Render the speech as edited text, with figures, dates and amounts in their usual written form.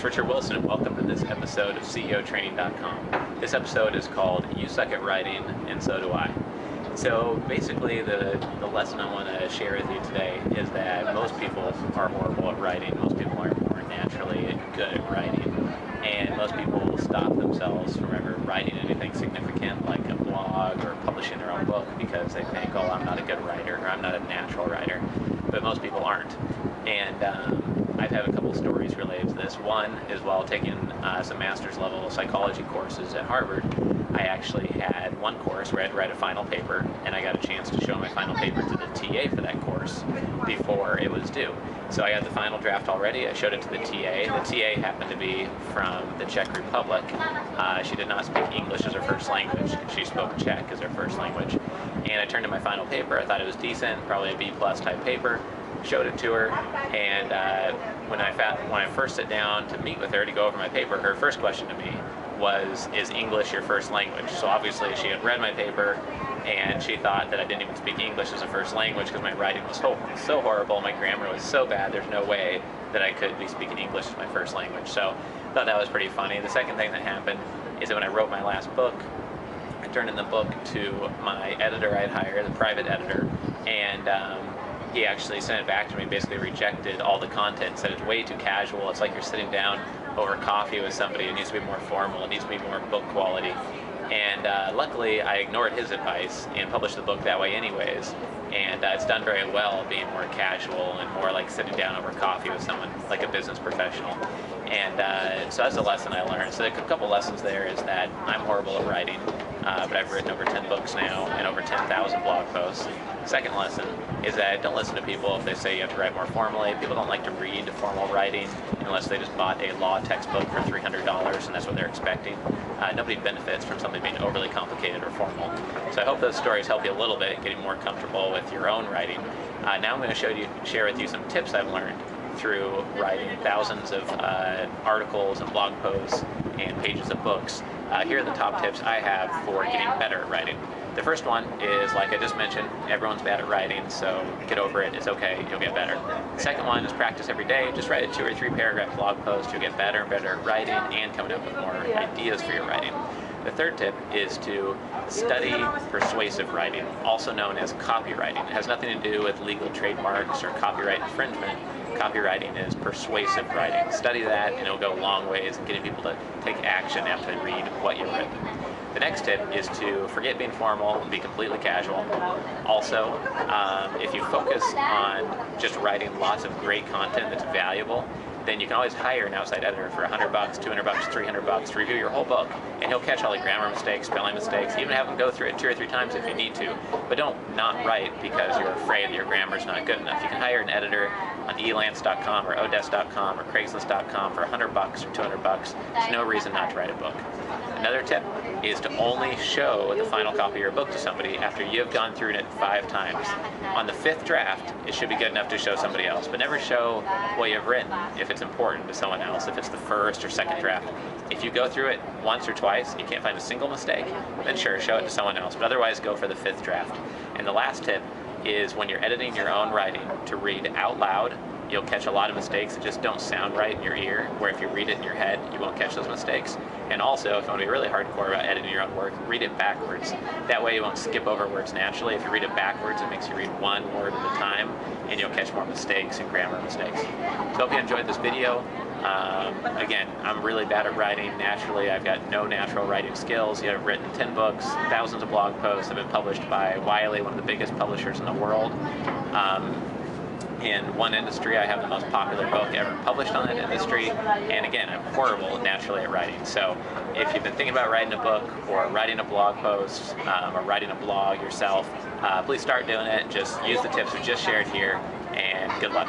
is Richard Wilson, and welcome to this episode of CEOTraining.com. This episode is called You Suck at Writing, and So Do I. So basically the lesson I want to share with you today is that most people are horrible at writing, most people aren't more naturally good at writing, and most people will stop themselves from ever writing anything significant like a blog or publishing their own book because they think, oh, I'm not a good writer, or I'm not a natural writer, but most people aren't. And I've had a couple stories related to this. One is while taking some master's level psychology courses at Harvard, I actually had one course where I had to write a final paper, and I got a chance to show my final paper to the TA for that course before it was due. So I had the final draft already, I showed it to the TA. The TA happened to be from the Czech Republic. She did not speak English as her first language, she spoke Czech as her first language. And I turned in my final paper, I thought it was decent, probably a B+ type paper. Showed it to her, and when I first sat down to meet with her to go over my paper, her first question to me was, is English your first language? So obviously she had read my paper, and she thought that I didn't even speak English as a first language because my writing was so horrible, my grammar was so bad, there's no way that I could be speaking English as my first language. So I thought that was pretty funny. The second thing that happened is that when I wrote my last book, I turned in the book to my editor I'd hired, the private editor, and he actually sent it back to me, basically rejected all the content, said it's way too casual, it's like you're sitting down over coffee with somebody, it needs to be more formal, it needs to be more book quality. And luckily I ignored his advice and published the book that way anyways, and it's done very well being more casual and more like sitting down over coffee with someone, like a business professional. And so that's a lesson I learned. So a couple lessons there is that I'm horrible at writing, but I've written over 10 books now and over 10,000 blog posts. Second lesson is that don't listen to people if they say you have to write more formally. People don't like to read formal writing unless they just bought a law textbook for $300 and that's what they're expecting. Nobody benefits from something being overly complicated or formal. So I hope those stories help you a little bit getting more comfortable with your own writing. Now I'm going to share with you some tips I've learned through writing thousands of articles and blog posts and pages of books. Here are the top tips I have for getting better at writing. The first one is, like I just mentioned, everyone's bad at writing, so get over it, it's okay, you'll get better. The second one is practice every day. Just write a 2 or 3 paragraph blog post, you'll get better and better at writing and coming up with more ideas for your writing. The third tip is to study persuasive writing, also known as copywriting. It has nothing to do with legal trademarks or copyright infringement. Copywriting is persuasive writing. Study that and it'll go a long ways in getting people to take action after they read what you've written. The next tip is to forget being formal and be completely casual. Also, if you focus on just writing lots of great content that's valuable, then you can always hire an outside editor for $100, $200, $300 to review your whole book, and he'll catch all the grammar mistakes, spelling mistakes, even have him go through it 2 or 3 times if you need to. But don't not write because you're afraid that your grammar's not good enough. You can hire an editor on elance.com or odesk.com or craigslist.com for $100 or $200. There's no reason not to write a book. Another tip is to only show the final copy of your book to somebody after you've gone through it 5 times. On the 5th draft, it should be good enough to show somebody else, but never show what you've written if it's important to someone else, if it's the 1st or 2nd draft. If you go through it once or twice, you can't find a single mistake, then sure, show it to someone else, but otherwise go for the 5th draft. And the last tip is when you're editing your own writing, to read out loud. You'll catch a lot of mistakes that just don't sound right in your ear, where if you read it in your head, you won't catch those mistakes. And also, if you want to be really hardcore about editing your own work, read it backwards. That way you won't skip over words naturally. If you read it backwards, it makes you read one word at a time, and you'll catch more mistakes and grammar mistakes. So I hope you enjoyed this video. Again, I'm really bad at writing naturally. I've got no natural writing skills. I've written 10 books, thousands of blog posts. I've been published by Wiley, one of the biggest publishers in the world. In one industry, I have the most popular book ever published on that industry, and again, I'm horrible naturally at writing. So if you've been thinking about writing a book or writing a blog post or writing a blog yourself, please start doing it. Just use the tips we just shared here, and good luck.